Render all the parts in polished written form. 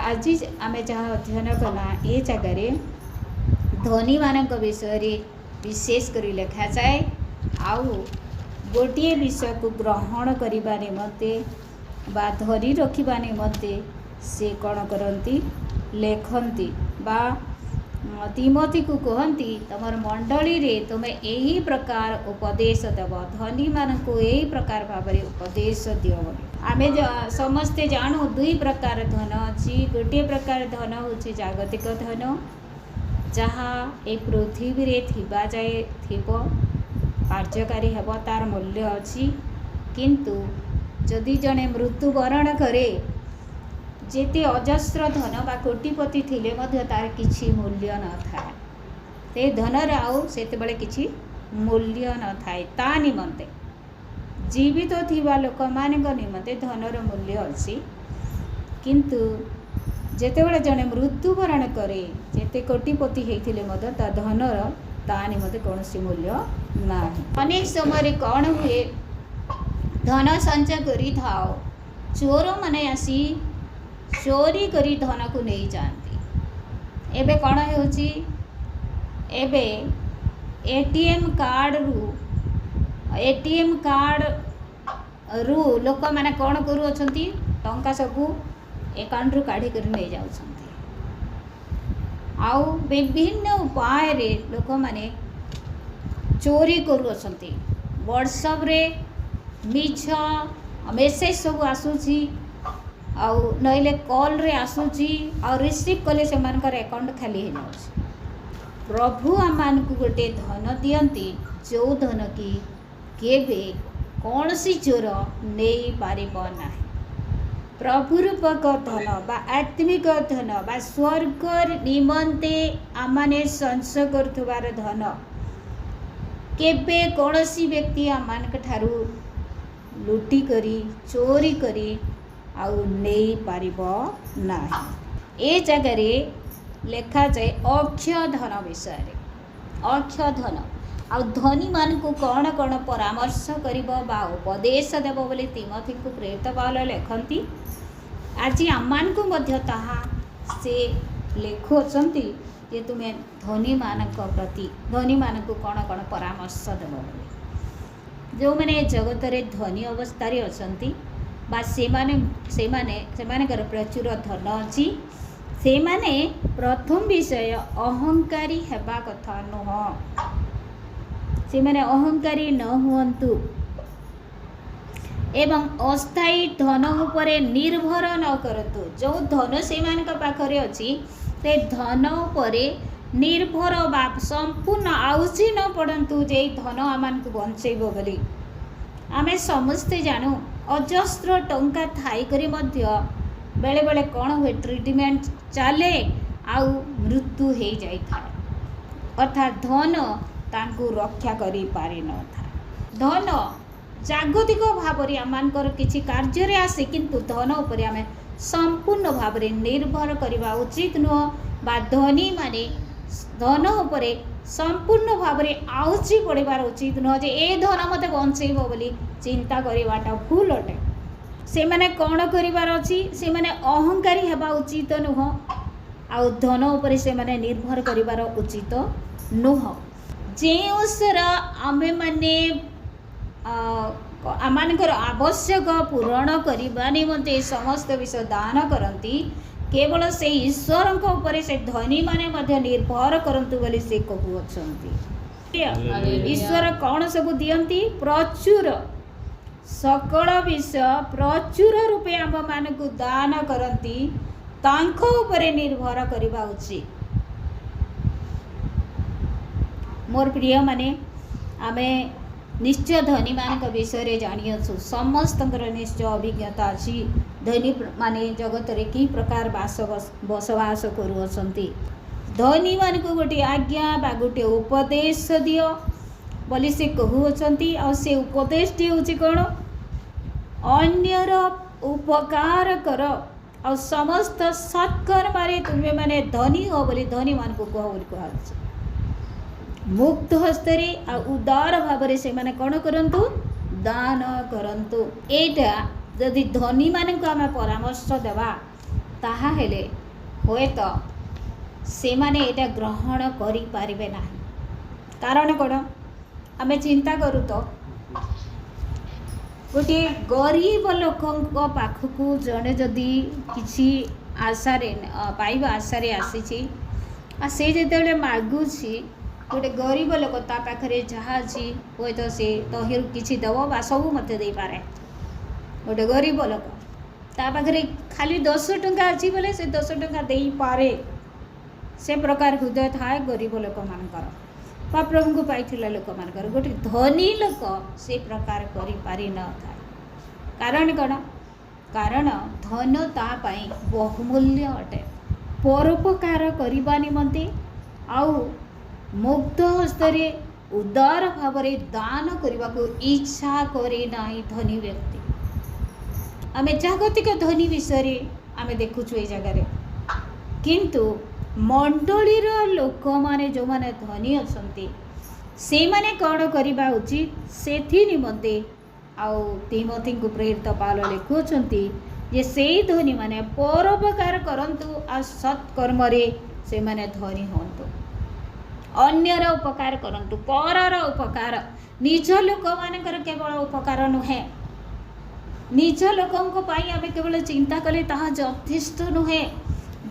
आज आम जहाँ अध्ययन कला ये जगार धनी मान विषय विशेष कर लिखा जाए आउ गोटे विषय को ग्रहण करने निमंते बा धरी रखा निमंते से कौन करती लेखती बा तिमोथी को कहती तुम मंडली रे तुम्हें यही प्रकार उपदेश देव धनी मान को यही प्रकार भाव उपदेश दियो आम समस्ते जानू दुई प्रकार धन अच्छी गोटे प्रकार धन हूँ जागतिक धन जहाँ ये पृथ्वी रे थिबा जाए थिब कार्यकारी हेब तार मूल्य अच्छी किंतु जदि जड़े मृत्युवरण करे जेते अजस्र धन बा कोटिपति थिले मध्य तार किछि मूल्य न थाए ते धनर आउ सेते बेले किछि मूल्य न थाए ता निमंते जीवित थिबा लोक मानक निमंते धनर मूल्य अछि किंतु जेते बेले जने मृत्युवरण करे जेते कोटिपति हेथिले मध्य ता धनर ता निमंते कोनोसी मूल्य नाही। अनेक समय कौन हुए धन संचय करी थाओ चोर माने आसी चोरी करी धन को नहीं जाती एबे कौन होची एबे एटीएम कार्ड रु लोक माने कौन करू अछंती टंका सबू अकाउंट रु काढ़ी कर नहीं जाउछंती आउ विभिन्न उपाय रे लोक माने चोरी करू अछंती व्हाट्सएप रे मिछ मेसेज सब आसुची आउ नइले कॉल रे आसुची और रिसीव कले से मानकर अकाउंट खाली हो जाउछ। प्रभु आमान को गोटे धन दियंती जो धन की केबे कौन सी चोर नहीं पारिब नाही। प्रभु रूपक धन बा आत्मिक धन बा स्वर्ग निमंते आमाने संचय करथुवार धन केबे कौन सी व्यक्ति आमान ठारू लुटी करी चोरी करी आउ नहीं पारिब नाही। ए जगह लेखा जाए अक्षय धन विषय अक्षय धन आ धनी मान को कौन कौन परामर्श करिबो बा उपदेश देव बोली तिमोथी को प्रेरित पाउल लेखंती आज आमान को मध्य ताहा से लेखुअछंती जे तुमे धनी मानक प्रति धनी मान को कौन कौन परामर्श देव बोली जो मैंने जगत रे धनी अवस्था रे अछंती बा सेमानेकर प्रचुर धन अच्छी से माने प्रथम विषय अहंकारी हेबा कथा नुह से माने अहंकारी न हुअन्तु एवं अस्थायी धन उपरे निर्भर न करतु जो धन से मानक पाखरे अछि से धन उपरे निर्भर बा संपूर्ण आउसी न पड़न्तु जे धन आमान को बंचैबो बोली आमे समस्ते जानू अजस्र टंका थाई करी मध्य बेले बेले कौन हुए ट्रीटमेंट चले आउ मृत्यु हो जाए अर्थात धन तांको रक्षा करी पारि न था। धन जागतिक भाव आमर किसी कार्य रे आसे किंतु धन उपर आम संपूर्ण भाव निर्भर करवा उचित नुह बा धनी माने धन उपरे संपूर्ण भाव आउची पड़ार उचित नुह जे ए धन मत बंचेब बोली चिंता करवाटा भूल अटे से माने कौन करिवार अछि से माने अहंकारी हेबा उचित नुह आउ धन उपरे से माने निर्भर करिवार उचित नुह जेउसर आमे माने आमानकर आवश्यक पूरण करबा निमंते समस्त विषय दान करती केवल से ईश्वर ऊपर से धनी माने मध्य निर्भर करंतु बोली से कहउछंती। ईश्वर कौन सब दियंती प्रचुर सकल विषय प्रचुर रूपे आम मान को दान करती तांको ऊपर निर्भर करबा उचित। मोर प्रिय माने आमे निश्चय धनी मान विषय जानिछु समस्त निश्चय अभिज्ञता अच्छी धनी माने जगत रे की प्रकार बसवास करुअछंती धनी मान को गोटे आज्ञा बा गोटे उपदेश दियो बोली से कहउछंती आ से उपदेश होची कोन अन्यर उपकार कर आ समस्त सत्कर्म रे तुमे माने धनी हो बोली धनी मान को कह बोली कहउछ मुक्त हस्तरे आ उदार भाव से माने कौन करंतु दान करंतु एटा जदि धनी मान को आम परामर्श देवा ତାହା ହେଲେ ହୁଏତ ସେମାନେ ଏଇଟା ଗ୍ରହଣ କରିପାରିବେ ନାହିଁ। କାରଣ କ'ଣ? ଆମେ ଚିନ୍ତା କରୁ ତ ଗୋଟିଏ ଗରିବ ଲୋକଙ୍କ ପାଖକୁ ଜଣେ ଯଦି କିଛି ଆଶାରେ ପାଇବା ଆଶାରେ ଆସିଛି, ଆଉ ସେ ଯେତେବେଳେ ମାଗୁଛି, ଗୋଟେ ଗରିବ ଲୋକ ତା ପାଖରେ ଯାହା ଅଛି ହୁଏତ ସେ ତହିଁରୁ କିଛି ଦେବ ବା ସବୁ ମୋତେ ଦେଇପାରେ। ଗୋଟେ ଗରିବ ଲୋକ ତା ପାଖରେ ଖାଲି 10 ଟଙ୍କା ଅଛି ବୋଲେ ସେ 10 ଟଙ୍କା ଦେଇପାରେ। ସେ ପ୍ରକାର ହୃଦୟ ଥାଏ ଗରିବ ଲୋକମାନଙ୍କର ବା ପ୍ରଭୁଙ୍କୁ ପାଇଥିଲା ଲୋକମାନଙ୍କର। ଗୋଟେ ଧନୀ ଲୋକ ସେ ପ୍ରକାର କରିପାରିନଥାଏ। କାରଣ କ'ଣ? କାରଣ ଧନ ତା ପାଇଁ ବହୁମୂଲ୍ୟ ଅଟେ। ପରୋପକାର କରିବା ନିମନ୍ତେ ଆଉ ମୁକ୍ତ ହସ୍ତରେ ଉଦାର ଭାବରେ ଦାନ କରିବାକୁ ଇଚ୍ଛା କରେ ନାହିଁ ଧନୀ ବ୍ୟକ୍ତି। ଆମେ ଜାଗତିକ ଧନୀ ବିଷୟରେ ଆମେ ଦେଖୁଛୁ ଏଇ ଜାଗାରେ, କିନ୍ତୁ ମଣ୍ଡଳୀର ଲୋକମାନେ ଯେଉଁମାନେ ଧନୀ ଅଛନ୍ତି ସେମାନେ କ'ଣ କରିବା ଉଚିତ ସେଥି ନିମନ୍ତେ ଆଉ ତିମୋଥୀଙ୍କୁ ପ୍ରେରିତ ପାଉଲ ଲେଖୁଅଛନ୍ତି ଯେ ସେଇ ଧନୀମାନେ ପରୋପକାର କରନ୍ତୁ ଆଉ ସତ୍କର୍ମରେ ସେମାନେ ଧନୀ ହୁଅନ୍ତୁ। ଅନ୍ୟର ଉପକାର କରନ୍ତୁ, ପରର ଉପକାର। ନିଜ ଲୋକମାନଙ୍କର କେବଳ ଉପକାର ନୁହେଁ, ନିଜ ଲୋକଙ୍କ ପାଇଁ ଆମେ କେବଳ ଚିନ୍ତା କଲେ ତାହା ଯଥେଷ୍ଟ ନୁହେଁ।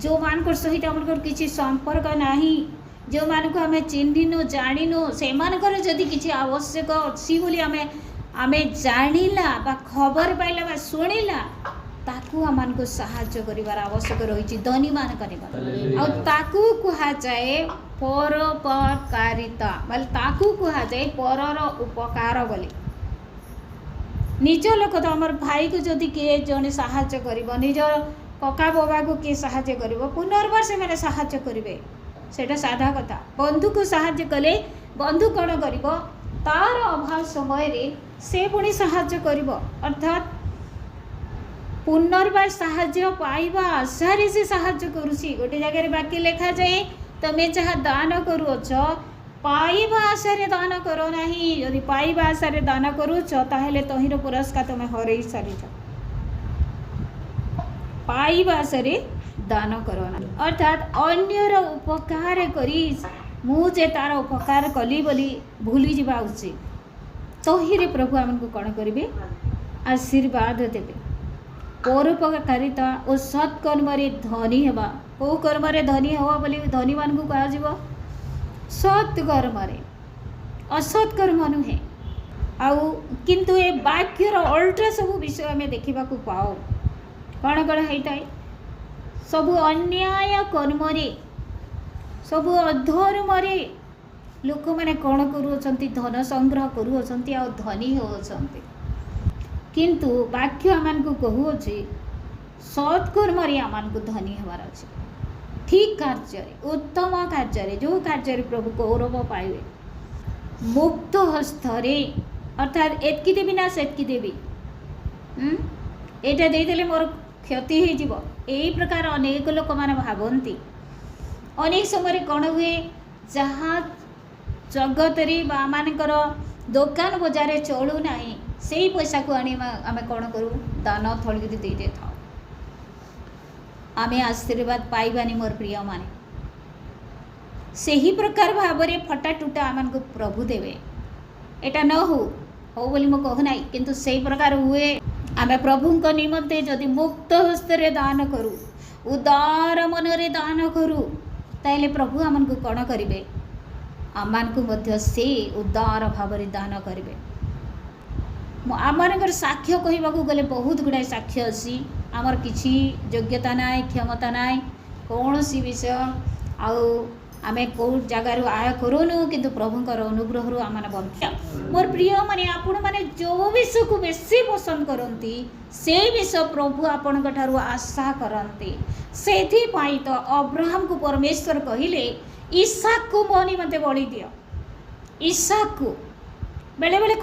ଯେଉଁମାନଙ୍କ ସହିତ ଆମର କିଛି ସମ୍ପର୍କ ନାହିଁ, ଯେଉଁମାନଙ୍କୁ ଆମେ ଚିହ୍ନିନୁ ଜାଣିନୁ, ସେମାନଙ୍କର ଯଦି କିଛି ଆବଶ୍ୟକ ଅଛି ବୋଲି ଆମେ ଜାଣିଲା ବା ଖବର ପାଇଲା ବା ଶୁଣିଲା, ତାକୁ ଆମମାନଙ୍କୁ ସାହାଯ୍ୟ କରିବାର ଆବଶ୍ୟକ ରହିଛି ଧନୀମାନଙ୍କ ନିମନ୍ତେ। ଆଉ ତାକୁ କୁହାଯାଏ ପରୋପକାରିତା, ବୋଲେ ତାକୁ କୁହାଯାଏ ପରର ଉପକାର ବୋଲି। ନିଜ ଲୋକ ତ ଆମର ଭାଇକୁ ଯଦି କିଏ ଜଣେ ସାହାଯ୍ୟ କରିବ, ନିଜର କକା ବାବାକୁ କିଏ ସାହାଯ୍ୟ କରିବ, ପୁନର୍ବାର ସେମାନେ ସାହାଯ୍ୟ କରିବେ, ସେଇଟା ସାଧା କଥା। ବନ୍ଧୁକୁ ସାହାଯ୍ୟ କଲେ ବନ୍ଧୁ କ'ଣ କରିବ? ତାର ଅଭାବ ସମୟରେ ସେ ପୁଣି ସାହାଯ୍ୟ କରିବ, ଅର୍ଥାତ୍ ପୁନର୍ବାର ସାହାଯ୍ୟ ପାଇବା ଆଶାରେ ସେ ସାହାଯ୍ୟ କରୁଛି। ଗୋଟେ ଜାଗାରେ ବାକ୍ୟ ଲେଖାଯାଏ, ତମେ ଯାହା ଦାନ କରୁଅଛ ପାଇବା ଆଶାରେ ଦାନ କର ନାହିଁ। ଯଦି ପାଇବା ଆଶାରେ ଦାନ କରୁଛ ତାହେଲେ ତହିଁର ପୁରସ୍କାର ତମେ ହରେଇ ସାରିଛ। ପାଇବା ଆଶାରେ ଦାନ କର ନାହିଁ, ଅର୍ଥାତ୍ ଅନ୍ୟର ଉପକାର କରି ମୁଁ ଯେ ତାର ଉପକାର କଲି ବୋଲି ଭୁଲିଯିବା ଉଚିତ। ତହିଁରେ ପ୍ରଭୁ ଆମକୁ କ'ଣ କରିବେ? ଆଶୀର୍ବାଦ ଦେବେ। ପରୋପକାରିତା ଓ ସତ୍କର୍ମରେ ଧନୀ ହେବା। କେଉଁ କର୍ମରେ ଧନୀ ହେବା ବୋଲି ଧନୀମାନଙ୍କୁ କୁହାଯିବ? ସତ୍କର୍ମରେ, ଅସତ୍କର୍ମ ନୁହେଁ। ଆଉ କିନ୍ତୁ ଏ ବାକ୍ୟର ଅଲଟ୍ରା ସବୁ ବିଷୟ ଆମେ ଦେଖିବାକୁ ପାଉ। କ'ଣ କ'ଣ ହେଇଥାଏ? ସବୁ ଅନ୍ୟାୟ କର୍ମରେ, ସବୁ ଅଧର୍ମରେ ଲୋକମାନେ କ'ଣ କରୁଅଛନ୍ତି? ଧନ ସଂଗ୍ରହ କରୁଅଛନ୍ତି ଆଉ ଧନୀ ହେଉଛନ୍ତି। କିନ୍ତୁ ବାକ୍ୟ ଆମମାନଙ୍କୁ କହୁଅଛି ସତ୍କର୍ମରେ ଆମମାନଙ୍କୁ ଧନୀ ହେବାର ଅଛି। ଠିକ୍ କାର୍ଯ୍ୟରେ, ଉତ୍ତମ କାର୍ଯ୍ୟରେ, ଯେଉଁ କାର୍ଯ୍ୟରେ ପ୍ରଭୁ ଗୌରବ ପାଇବେ। ମୁକ୍ତ ହସ୍ତରେ, ଅର୍ଥାତ୍ ଏତିକି ଦେବି ନା ସେତିକି ଦେବି, ଏଇଟା ଦେଇଦେଲେ ମୋର କ୍ଷତି ହେଇଯିବ, ଏହି ପ୍ରକାର ଅନେକ ଲୋକମାନେ ଭାବନ୍ତି। ଅନେକ ସମୟରେ କ'ଣ ହୁଏ? ଯାହା ଜଗତରେ ବା ଆମମାନଙ୍କର ଦୋକାନ ବଜାରରେ ଚଳୁନାହିଁ ସେଇ ପଇସାକୁ ଆଣି ଆମେ କ'ଣ କରୁ? ଦାନ ଥଳିରେ ଦେଇ ଦେଇଥାଉ। ଆମେ ଆଶୀର୍ବାଦ ପାଇବାନି ମୋର ପ୍ରିୟମାନେ। ସେହି ପ୍ରକାର ଭାବରେ ଫଟା ଟୁଟା ଆମମାନଙ୍କୁ ପ୍ରଭୁ ଦେବେ। ଏଇଟା ନ ହଉ ବୋଲି ମୁଁ କହୁନାହିଁ, କିନ୍ତୁ ସେଇ ପ୍ରକାର ହୁଏ। ଆମେ ପ୍ରଭୁଙ୍କ ନିମନ୍ତେ ଯଦି ମୁକ୍ତ ହସ୍ତରେ ଦାନ କରୁ, ଉଦାର ମନରେ ଦାନ କରୁ, ତାହେଲେ ପ୍ରଭୁ ଆମମାନଙ୍କୁ କ'ଣ କରିବେ? ଆମମାନଙ୍କୁ ମଧ୍ୟ ସେ ଉଦାର ଭାବରେ ଦାନ କରିବେ। ଆମମାନଙ୍କର ସାକ୍ଷ୍ୟ କହିବାକୁ ଗଲେ ବହୁତ ଗୁଡ଼ାଏ ସାକ୍ଷ୍ୟ ଅଛି। ଆମର କିଛି ଯୋଗ୍ୟତା ନାହିଁ, କ୍ଷମତା ନାହିଁ, କୌଣସି ବିଷୟ ଆଉ ଆମେ କେଉଁ ଜାଗାରୁ ଆୟ କରୁନୁ, କିନ୍ତୁ ପ୍ରଭୁଙ୍କର ଅନୁଗ୍ରହରୁ ଆମମାନେ ବଞ୍ଚ। ମୋର ପ୍ରିୟମାନେ, ଆପଣମାନେ ଯେଉଁ ବିଷୟକୁ ବେଶୀ ପସନ୍ଦ କରନ୍ତି ସେଇ ବିଷୟ ପ୍ରଭୁ ଆପଣଙ୍କ ଠାରୁ ଆଶା କରନ୍ତି। ସେଥିପାଇଁ ତ ଅବ୍ରାହମକୁ ପରମେଶ୍ୱର କହିଲେ ଇସାକକୁ ମୋ ନିମନ୍ତେ ବଳି ଦିଅ। ଇସାକକୁ ବେଳେବେଳେ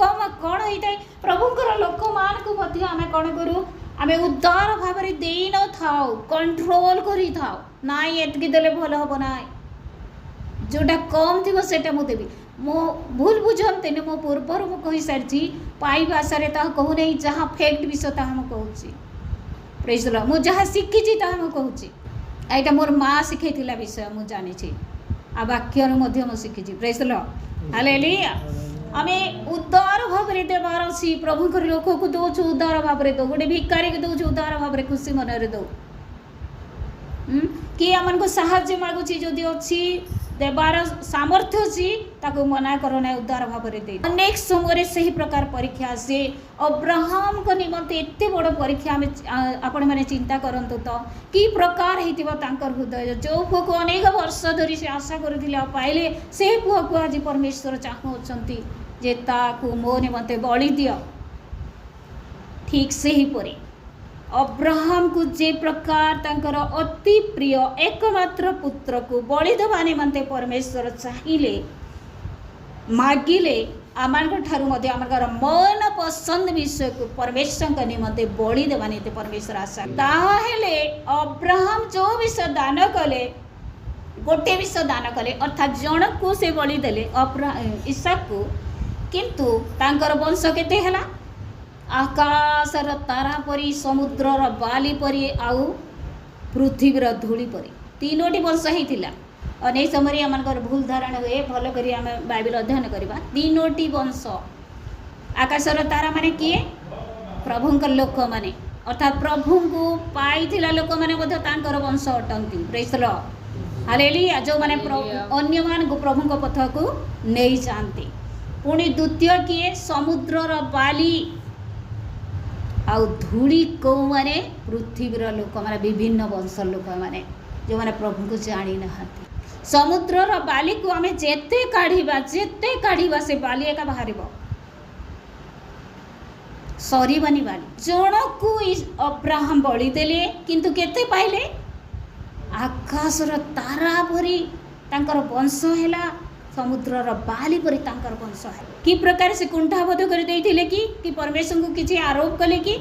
କ'ଣ ହେଇଥାଏ? ପ୍ରଭୁଙ୍କର ଲୋକମାନଙ୍କୁ ମଧ୍ୟ ଆମେ କ'ଣ କରୁ? ଆମେ ଉଦାର ଭାବରେ ଦେଇନଥାଉ, କଣ୍ଟ୍ରୋଲ କରିଥାଉ। ନାଇଁ ଏତିକି ଦେଲେ ଭଲ ହେବ ନାହିଁ, ଯେଉଁଟା କମ୍ ଥିବ ସେଇଟା ମୁଁ ଦେବି। ମୁଁ ଭୁଲ ବୁଝନ୍ତିନି, ମୋ ପୂର୍ବରୁ ମୁଁ କହିସାରିଛି, ପାଇବା ଆଶାରେ ତାହା କହୁନାହିଁ, ଯାହା ଫ୍ୟାକ୍ଟ ବିଷୟ ତାହା ମୁଁ କହୁଛି। Praise the Lord. मु जहाँ शिखी ताहा मु कहूँ एटा मोर माँ शिखाई विषय मु जानी आ वाक्य शिखी प्रेज द लॉर्ड हालेलुया। आमे उदार भाव में देवार अच्छी प्रभु लोक को दौचु उदार भाव में दो गोटे भिकारी को दौचु उदार भाव में खुशी मन में दो कि आम को साहाଯ୍य मागुची जदि अच्छी देवार सामर्थ्य अच्छी ताको मना करो ना उदार भाव में दे। अनेक समय से ही प्रकार परीक्षा आसे अब्राहम को निमंते एते बड़ परीक्षा आपण मैंने चिंता करंतु तो कि प्रकार हेतिबा तांकर हृदय जो पुओ को अनेक वर्ष धरी से आशा करथिले पाइले से पुओ को आज परमेश्वर चाहउछंती जे ताकू मो निमंते बलि दियो। ठीक से ही परी अब्राहम को जे प्रकार तांकर अति प्रिय एकमात्र पुत्र को बलि देवा निमंते परमेश्वर चाहिए मागिले आमान ठारू मध्य आमर मन पसंद विषय को परमेश्वर के निमंते बलि देवा निमंते परमेश्वर आशा ताहेले अब्राहम जो विषय दान कले गोटे विषय दान कले अर्थात जन को से बलि देले इसहाक को किंतु तांकर वंश केते हला आकाशर तारा परी समुद्रर बाली परी आउ पृथ्वीर धूली परी तीनोटी वंश ही थिला। अनेक समय आम भूल धारणा हुए भल करी आम बाइबल अध्ययन करवा तीनोटी वंश आकाशर तारा माने किए प्रभुंकर लोक माने अर्थात प्रभु को पाइथिला लोक माने बोध तांकर वंश अटंती प्रेज द लॉर्ड हालेलुया। जो माने अन्य मान को प्रभु को पथ को नहीं जानती पुणी द्वितीय किए समुद्रर बाली आउ धूली कौ माने पृथ्वीर लोक माने विभिन्न वंश लोक माने जो माने प्रभु को जानी नहाती समुद्रर बाली को आमे जेते काढ़ीबा से बाली एका बाहरिबो सरीबनी बाली जण को अब्राहम बलि देले किंतु केते पाइले आकाशर तारा भरी तांकर वंश हैला समुद्रर बाली परी तांकर वंश है कि प्रकार से कुंठाबोध कर देइथिले कि परमेश्वर को किसी आरोप कले कि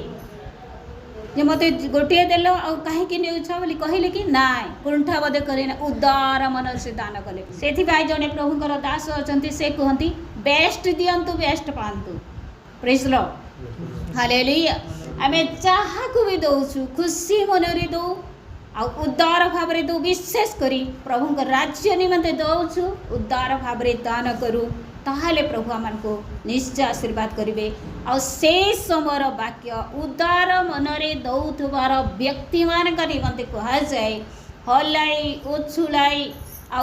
जे मते गोटे देल आ काहे कि नेउछ बोली कहिले कि नाय कुंठाबोध करे ना उदार मन से दान कले सेथि भाई जने प्रभुकर दास अछंती से कहंती बेस्ट दियंतु बेस्ट पांतु प्रेज द लॉर्ड हालेलुया। आमे चाहा को भी दउछु खुशी मन रे दो आ उदार भाव में दो विशेष करी प्रभु का राज्य निमंते दौचु उदार भाव में दान करू ताहले प्रभु आमान को निश्चय आशीर्वाद करिवे। आ से समर वाक्य उदार मन रे दौथुबार व्यक्ति मान का निमंते कहा जाए हलाई उछुलाई आ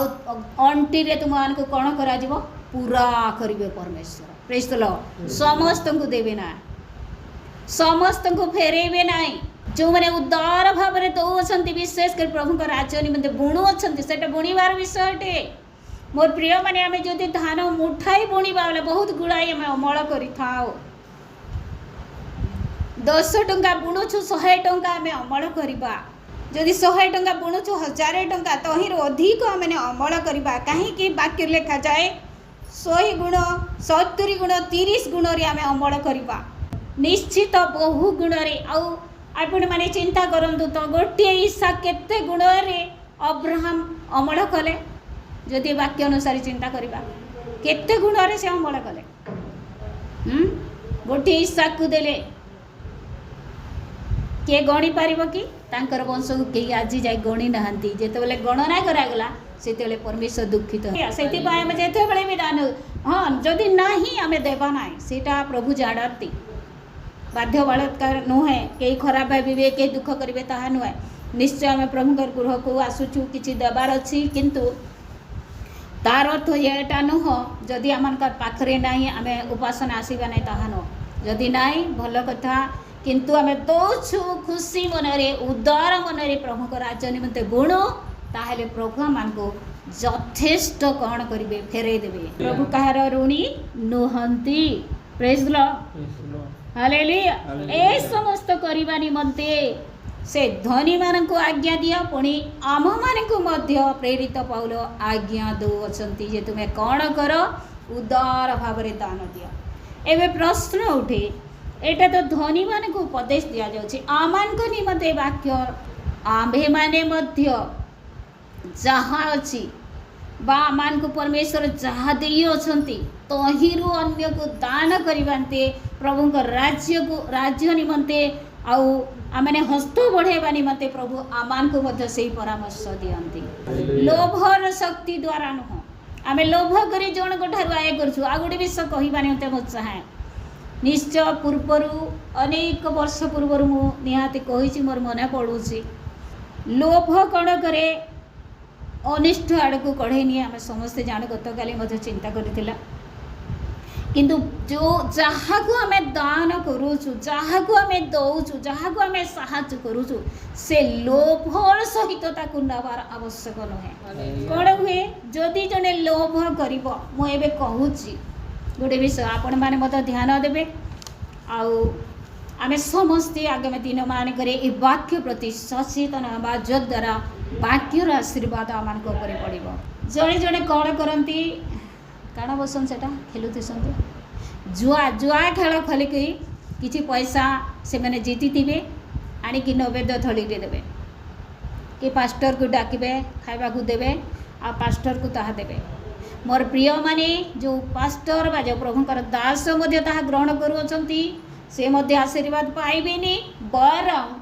अंटी रे तुम मान को कौन करा जीवो पूरा करिवे परमेश्वर प्रेज द लॉर्ड। समस्त को देवे ना समस्त को फेरेबे नाही जो मैंने उदार भाव में दौरान विशेष कर प्रभु का राज्य निमंते बुणु अच्छा बुणवार विषयटे मोर प्रिय माने आमे जो धान मुठाई बुणवा बेले बहुत गुड़ाई आम अमल कर 10 टंका बुणुछु 100 टंका आम अमल करवा जदि 100 टंका बुणुछु 1000 टंका तहिर अधिक आम अमल करवा कहीं वाक्य लिखा जाए 100 गुण 70 गुण 30 गुण आम अमल करवा निश्चित बहु गुण आपण माने चिंता करंतु तो गोटे ईसा केते गुण रे अब्राहम अमल कले जदि वाक्य अनुसार चिंता करबा केते गुण रे से अमल कले गोटे ईसा को देले के गणी पारिबो कि तांकर वंश को के आज जाय गणी नहांती जेते बेले गणना करागला सेते बेले परमेश्वर दुखित सेति पाए हम जेते बेले भी दान हां जदि नाही हमें देबा नाही सेटा प्रभु जानती बाध्य बलात्कार नुहे कई खराब भावे कई दुख करेंगे ताहा नुहे निश्चय आम प्रभु गृह को आसुचु किसी देवार अच्छी किंतु तार अर्थ यहाँ नुह जदि आम पाखे ना आम उपासना आसवा ना ताहा नुह जदि ना भल कथा किंतु आम दौचु खुशी मन उदार मन प्रभु को राज्य निमंते गुण ताहले प्रभु आम को यथेष्ट कौन करेंगे फेरई देवे प्रभु कहार ऋणी नुहंती प्रेज द लॉर्ड हालेलुया। ए समस्त करबा निमंते से धनी मान को आज्ञा दिया पुणी आम मान को मध्य प्रेरित पाउल आज्ञा दौरान जे तुम्हें कौन कर उदार भाव में दान दिया। एवं प्रश्न उठे एटा तो धनी मान को उपदेश दि जाउछि आमान को निमंते वाक्य आम्भे माने मध्य जहाँ अच्छी बा मान को परमेश्वर जहाँ दे तहिरु अन्य को दान करते प्रभु राज्य को राज्य निमंते आउ आमने हस्त बढ़ेबा निमंते प्रभु आमान को मध्य से परामर्श दियंती लोभर शक्ति द्वारा नुह आमे लोभ करी जण गोठारु आय करछु आ गोटे विषय कहिबा निमंते मो चाहे निश्चय पूर्वरु अनेक वर्ष पूर्वरु मु निहाती कहिछि मोर मने पडुछि लोभ कण करे अनिष्ट आड़क कढ़े नहीं आम समस्ते जान गत काली चिंता करथिला किंतु जो जहाँ को आम दान करूचु जहाँ को आम दौचु जहाँ को आम साहाय्य करूचु से लोभर सहित ताकू नबार आवश्यक नुहे कौन हुए जदि जड़े लोभ कर मुझे कहूँ गोटे विषय आपण मैंने मत ध्यान देवे आम समस्ते आगामी दिन मानक वाक्य प्रति सचेतन हाँ जद्वारा वाक्यर आशीर्वाद आम पड़ो जड़े जड़े कौन करती काण बसन से खेलुसन जुआ जुआ खेल खेलिकी किसी पैसा से मैंने जीति थे आणिकी नैवेद्य थली देवे कि पास्टर को डाकिबे खाइबा को देवे आ पास्टर को ताहा देवे मोर प्रिय माने जो पास्टर बा जो प्रभुंकर दास मध्य ताहा ग्रहण करुछंती से मध्य आशीर्वाद पाइबेनी बरं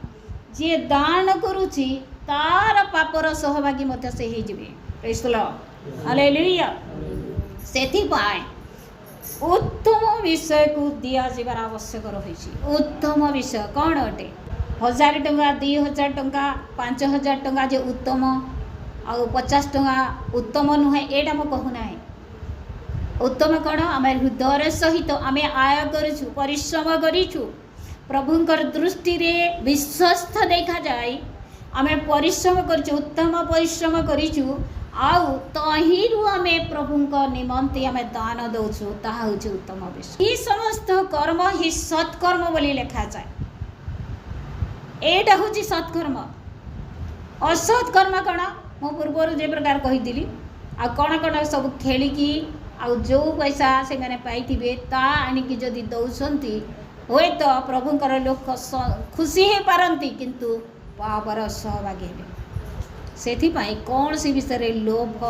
जे दान करुछि तार पापर सहभागी मध्य से ही जिवे प्रेज द लॉर्ड हालेलुया सेथिपाई उत्तम विषय को दिया जीवार आवश्यक रही उत्तम विषय कौन अटे 1000 टंका 2000 टंका 5000 टंका जे उत्तम आ 50 टंका उत्तम नुहे एटा मो कहूना उत्तम कौन आम हृदय सहित आम आय करूँ परिश्रम करूँ प्रभुंकर दृष्टि रे विश्वस्त देखा जाए आम परिश्रम कर उत्तम परिश्रम करूँ आउ तहिरु आमे प्रभुंक निमंते आमे दान दौछु ताहा होछि उत्तम विषय ई समस्त कर्म ही सत्कर्म बोली लिखा जाए एटा होछि सत्कर्म असत् कर्म कण मो पूर्वर जे प्रकार कहिदिली आ कण कण सब खेलिकी आ जो पैसा से माने पाइथिबे ता आनिकी जदि दौसंती होय तो प्रभुंकर लोक खुशी हे पारंती किंतु पापर सहभागी हेबे सेथिपाई कौन सी विषय लोभ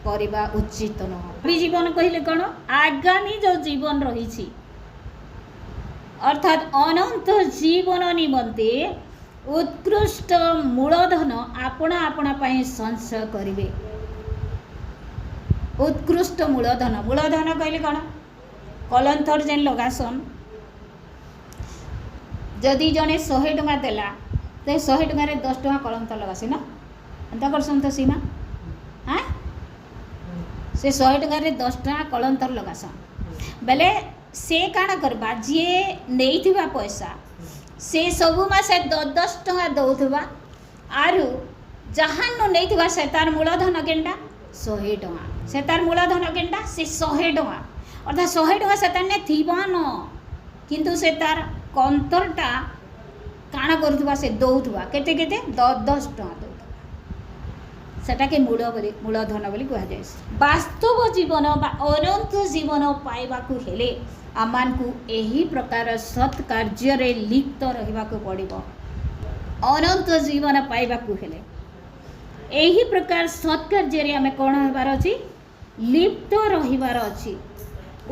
करवा उचित नुह जीवन कहले कौन आगामी जो जीवन रही अर्थात अनंत जीवन निमंते उत्कृष्ट मूलधन आपना आपना पाई संचय करिवे उत्कृष्ट मूलधन कहले कौन कलंथर जेन लगासन जदि जने 100 टंका देला तो 100 टंका 10 टंका कलंथर लगासी ना अंत करसन तो सीमा हाँ से 100 टंका 10 टंका कलंतर लगासन बेले से काण करबा जी नहीं पैसा से सबु मासे 10 टंका दौथबा आरु जहाँ नहीं से तार मूलधन केनटा 100 टंका से तार मूलधन केनटा से 100 टंका अर्थात 100 टंका से तार ने थीबा न किंतु से तार कंतरटा काण करुथबा से दौथबा केते केते 10 टंका सेटा के मूलधन बोली कह जाए वास्तव जीवन अनंत जीवन पाइबा को हेले आमान को यही प्रकार सत्कार्य रे लिप्त रहिबा को पड़िबो अनंत जीवन पाइबा को हेले यही प्रकार सत्कार्य रे हमें कौन होबार अछि लिप्त रहिबार अछि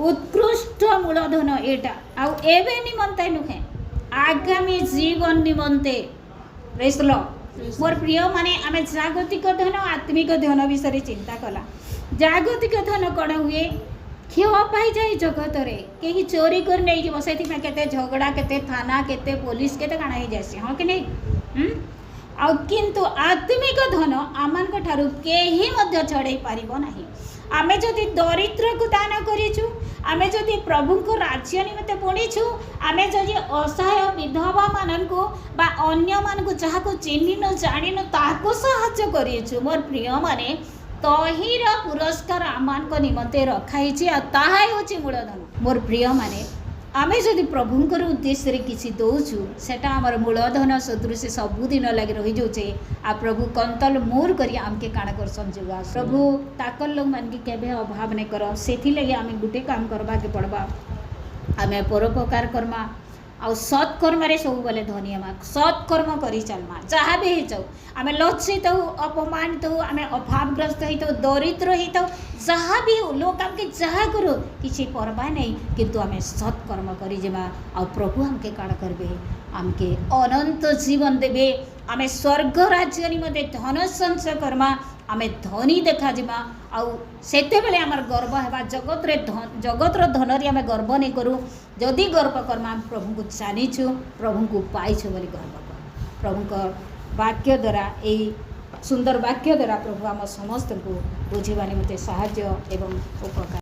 उत्कृष्ट मूलधन एटा आ एबे निमंते नुहे आगामी जीवन निमंते प्रेज द लॉर्ड मोर प्रिय माने आम जागतिक धन आत्मिक धन विषय चिंता कला जागतिक धन कौन हुए क्षय पाई जाए जगत रे कहीं चोरी कर नहीं जीव से केते झगड़ा केते थाना केते पुलिस केते काना हो जाए हाँ कि नहीं आ किंतु आत्मिक धन आमान ठारू केही मध्य छड़े पारिबो नाही आमे जदि दरिद्र को दान करिछु आमे जदि प्रभु को राज्य निमित्ते बुणीछु आमे जदि असहाय विधवा मानन को बा अन्य मान को जहा को चिन्हि न जानि न ताको सहाय्य करिछु मोर प्रिय माने तहिर पुरस्कार आमान को निमित्ते रखाइछि आ ताहा होछि मूलधन मोर प्रिय माने आमे जदि प्रभुंकर उद्देश्य रे किछि दौछु सेटा हमर मूलधन सदृश सबुदिन लगी रही जाऊे आ प्रभु कंतल मोर करी आमके काण कर संजुगा प्रभु ताकल लोग मान के केबे अभाव नहीं कर सेथि लगी आमे गुटे काम करबा के पड़बा आमे परोपकार करमा आ सत्कर्म सब बोले धनी हमा सत्कर्म करी चलमा जहाँ भी हो जाऊ आम लज्जित हो अपमानित हो आम अभावग्रस्त हो दरिद्र हो जहाँ भी हो लोक आमके जहाँ करो किसी परवा नहीं किंतु आम सत्कर्म करी आ प्रभु आमके काण करबे आमके अनंत जीवन देवे आमे स्वर्ग राज्य निमते धन संचय करमा आमे धनी देखा जिमा आउ सेते बेले आमर गर्व हेबा जगतर धन रे आमे गर्व नहीं करू जदि गर्व करमा प्रभु को जानिछु प्रभु को पाइछु बोली गर्व कर प्रभु को वाक्य द्वारा यही सुंदर वाक्य द्वारा प्रभु आम समस्त को बुझा निमते साहाय्य एवं उपकार